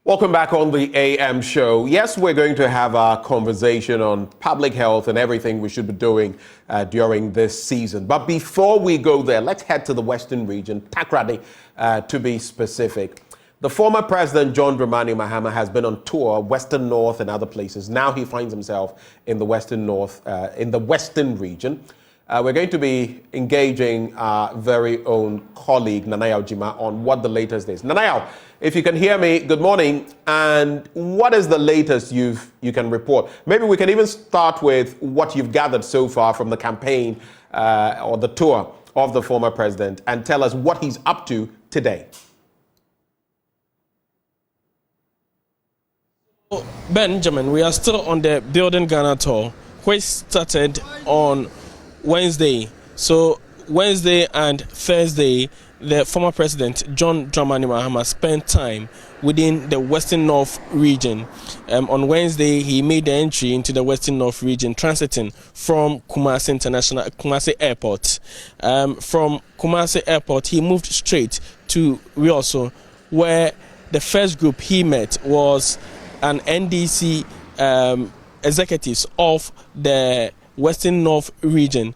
Welcome back on the AM show. Yes, we're going to have a conversation on public health and everything we should be doing during this season. But before we go there, let's head to the Western region, Takoradi, to be specific. The former president, John Dramani Mahama, has been on tour, Western North and other places. Now he finds himself in the Western North, in the Western region. We're going to be engaging our very own colleague, Nanayao Jima, on what the latest is. Nanayao, if you can hear me, good morning. And what is the latest you can report? Maybe we can even start with what you've gathered so far from the campaign or the tour of the former president and tell us what he's up to today. Benjamin, we are still on the Building Ghana tour, which started on Wednesday. So Wednesday and Thursday, the former president, John Dramani Mahama, spent time within the Western North region. On Wednesday, he made the entry into the Western North region, transiting from Kumasi Airport. From Kumasi Airport, he moved straight to Rioso, where the first group he met was an NDC executives of the Western North region.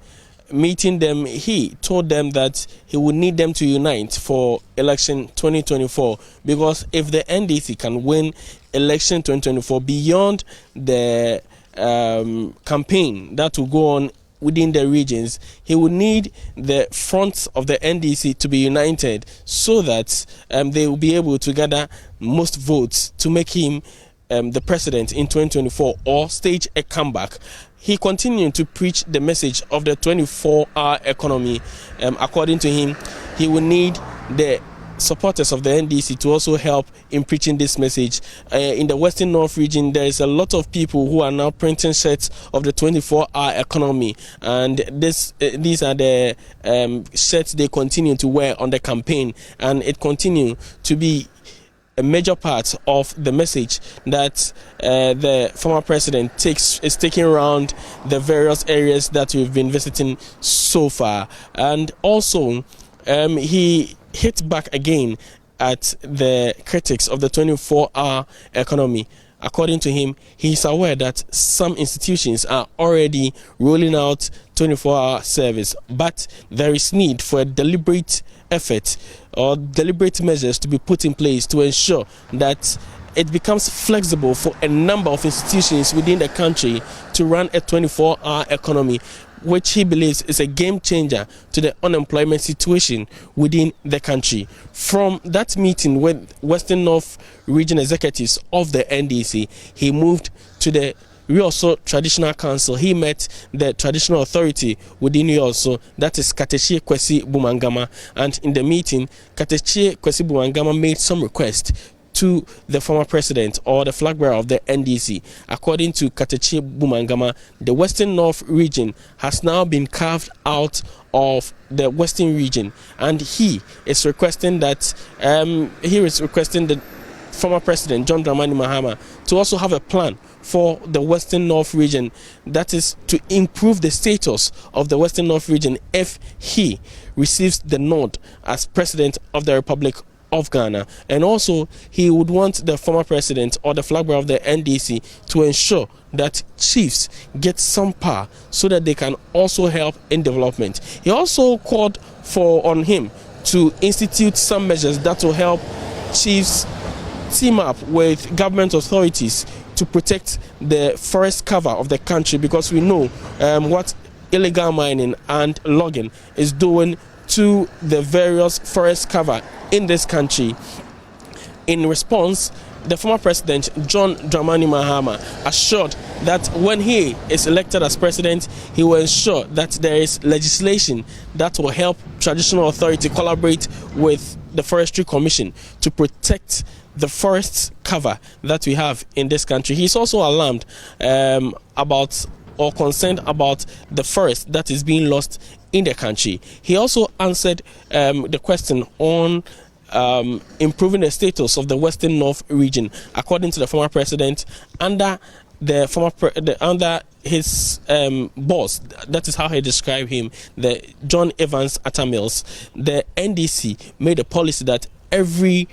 Meeting them, he told them that he would need them to unite for election 2024, because if the NDC can win election 2024 beyond the campaign that will go on within the regions, he would need the fronts of the NDC to be united so that they will be able to gather most votes to make him the president in 2024 or stage a comeback. He continued to preach the message of the 24-hour economy. According to him, he will need the supporters of the NDC to also help in preaching this message. In the Western North region, there is a lot of people who are now printing shirts of the 24-hour economy, and these are the shirts they continue to wear on the campaign, and it continues to be a major part of the message that the former president is taking around the various areas that we've been visiting so far. And also, he hit back again at the critics of the 24-hour economy. According to him, he's aware that some institutions are already rolling out 24-hour service, but there is need for a deliberate effort or deliberate measures to be put in place to ensure that it becomes flexible for a number of institutions within the country to run a 24-hour economy, which he believes is a game changer to the unemployment situation within the country. From that meeting with Western North region executives of the NDC, he moved to the Rioso Traditional Council. He met the traditional authority within Rioso, that is Katechie Kwesi Bumangama, and in the meeting, Katechie Kwesi Bumangama made some request to the former president or the flag bearer of the NDC. According to Katechie Bumangama, the Western North region has now been carved out of the Western region, and he is requesting the former president John Dramani Mahama to also have a plan for the Western North region, that is to improve the status of the Western North region if he receives the nod as president of the Republic of Ghana. And also, he would want the former president or the flag bearer of the NDC to ensure that chiefs get some power so that they can also help in development. He also called on him to institute some measures that will help chiefs team up with government authorities to protect the forest cover of the country, because we know what illegal mining and logging is doing to the various forest cover in this country. In response, the former president John Dramani Mahama assured that when he is elected as president, he will ensure that there is legislation that will help traditional authority collaborate with the Forestry Commission to protect the forest cover that we have in this country. He's also alarmed about or concerned about the forest that is being lost in the country. He also answered the question on improving the status of the Western North region. According to the former president, under his boss, that is how he described him, the John Evans Atta Mills, the NDC made a policy that every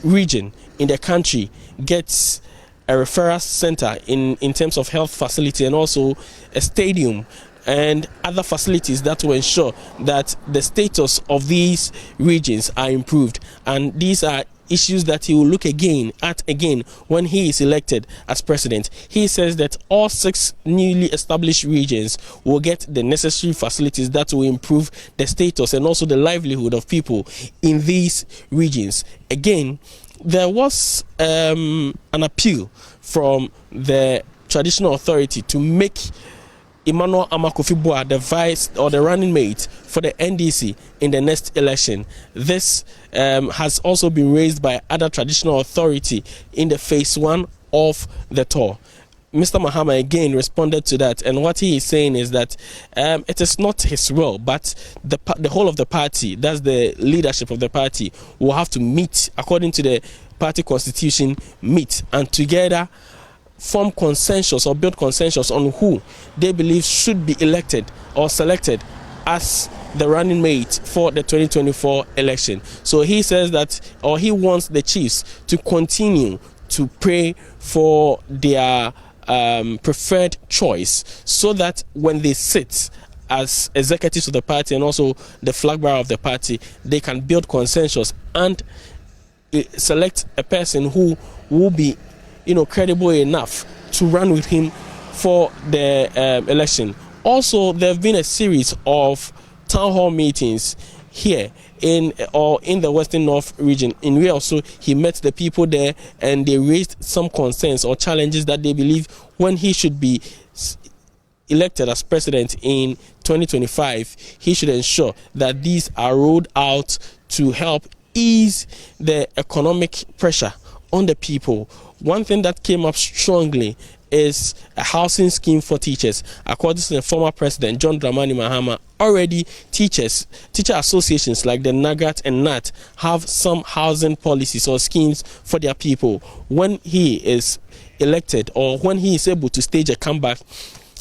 region in the country gets a referral center in terms of health facility and also a stadium and other facilities that will ensure that the status of these regions are improved. And these are issues that he will look at again when he is elected as president. He says that all 6 newly established regions will get the necessary facilities that will improve the status and also the livelihood of people in these regions. Again, there was an appeal from the traditional authority to make Emmanuel Amakofi-Boa the vice or the running mate for the NDC in the next election. This has also been raised by other traditional authority in the phase 1 of the tour. Mr. Mahama again responded to that, and what he is saying is that it is not his will, but the whole of the party, that's the leadership of the party, will have to meet according to the party constitution, meet and together form consensus or build consensus on who they believe should be elected or selected as the running mate for the 2024 election. So he says that, or he wants the chiefs to continue to pray for their preferred choice, so that when they sit as executives of the party and also the flag bearer of the party, they can build consensus and select a person who will be credible enough to run with him for the election. Also, there have been a series of town hall meetings here in the Western North region, in where also he met the people there and they raised some concerns or challenges that they believe when he should be elected as president in 2025, he should ensure that these are rolled out to help ease the economic pressure on the people. One thing that came up strongly is a housing scheme for teachers. According to the former president, John Dramani Mahama, already teacher associations like the NAGAT and NAT have some housing policies or schemes for their people. When he is elected or when he is able to stage a comeback,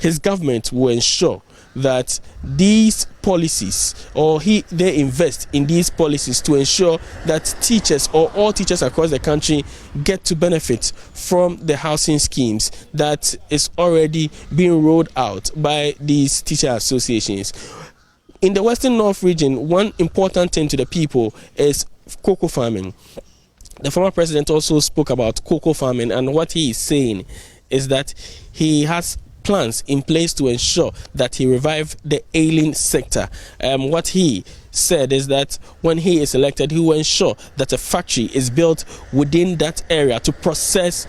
his government will ensure that these policies, or they invest in these policies to ensure that teachers or all teachers across the country get to benefit from the housing schemes that is already being rolled out by these teacher associations. In the Western North region, one important thing to the people is cocoa farming. The former president also spoke about cocoa farming, and what he is saying is that he has plans in place to ensure that he revive the ailing sector. What he said is that when he is elected, he will ensure that a factory is built within that area to process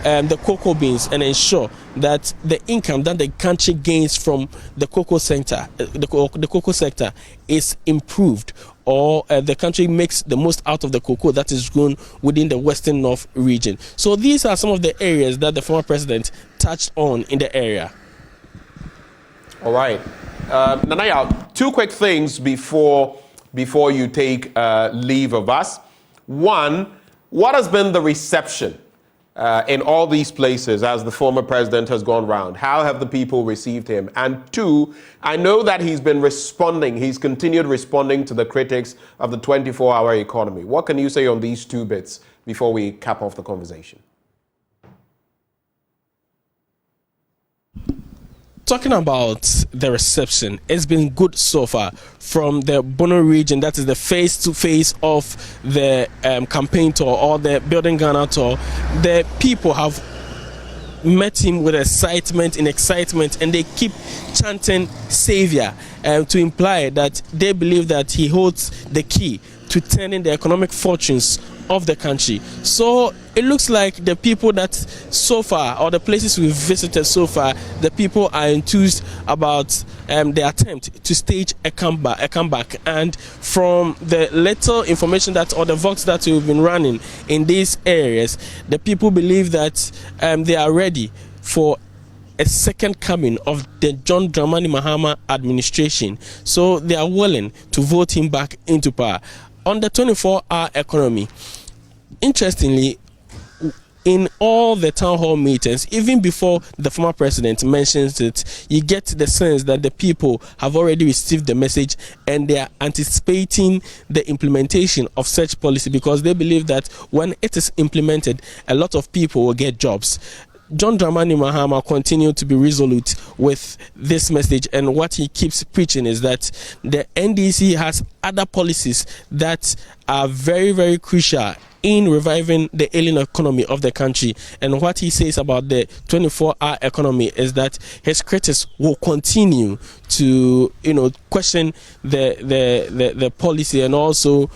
the cocoa beans and ensure that the income that the country gains from the cocoa sector, the cocoa sector is improved, or the country makes the most out of the cocoa that is grown within the Western North region. So these are some of the areas that the former president touched on in the area. All right. Nanaya, 2 quick things before you take leave of us. One, what has been the reception in all these places as the former president has gone round? How have the people received him? And 2, I know that he's continued responding to the critics of the 24-hour economy. What can you say on these 2 bits before we cap off the conversation? Talking about the reception, it's been good so far from the Bono region. That is the face-to-face of the campaign tour or the Building Ghana tour. The people have met him with excitement, and they keep chanting Savior to imply that they believe that he holds the key to turning the economic fortunes of the country. So it looks like the people that so far, or the places we've visited so far, the people are enthused about the attempt to stage a comeback. And from the little information or the vox that we've been running in these areas, the people believe that they are ready for a second coming of the John Dramani Mahama administration. So they are willing to vote him back into power. On the 24-hour economy, interestingly, in all the town hall meetings, even before the former president mentions it, you get the sense that the people have already received the message and they are anticipating the implementation of such policy, because they believe that when it is implemented, a lot of people will get jobs. John Dramani Mahama continued to be resolute with this message, and what he keeps preaching is that the NDC has other policies that are very, very crucial in reviving the ailing economy of the country. And what he says about the 24-hour economy is that his critics will continue to, question the policy and also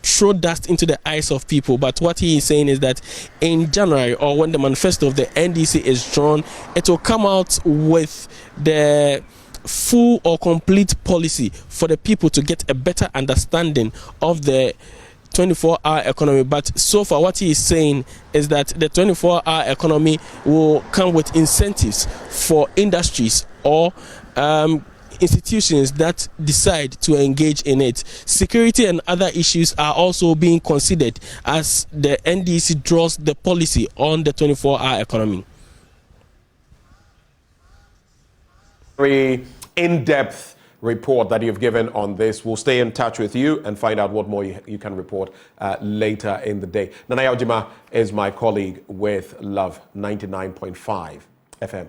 throw dust into the eyes of people. But what he is saying is that in January, or when the manifesto of the NDC is drawn, it will come out with the full or complete policy for the people to get a better understanding of the 24-hour economy. But so far what he is saying is that the 24-hour economy will come with incentives for industries or institutions that decide to engage in it. Security and other issues are also being considered as the NDC draws the policy on the 24-hour economy. Very in-depth report that you've given on this. We'll stay in touch with you and find out what more you can report later in the day. Nana Yaujima is my colleague with Love 99.5 FM.